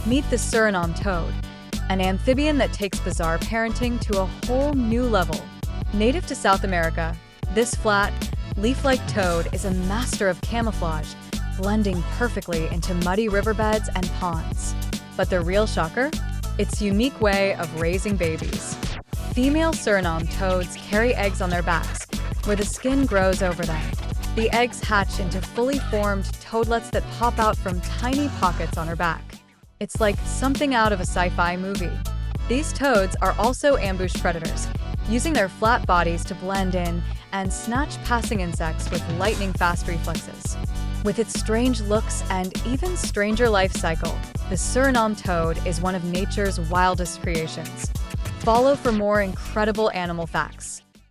Meet the Surinam toad, an amphibian that takes bizarre parenting to a whole new level. Native to South America, this flat, leaf-like toad is a master of camouflage, blending perfectly into muddy riverbeds and ponds. But the real shocker? Its unique way of raising babies. Female Surinam toads carry eggs on their backs, where the skin grows over them. The eggs hatch into fully formed toadlets that pop out from tiny pockets on her back. It's like something out of a sci-fi movie. These toads are also ambush predators, using their flat bodies to blend in and snatch passing insects with lightning-fast reflexes. With its strange looks and even stranger life cycle, the Surinam toad is one of nature's wildest creations. Follow for more incredible animal facts.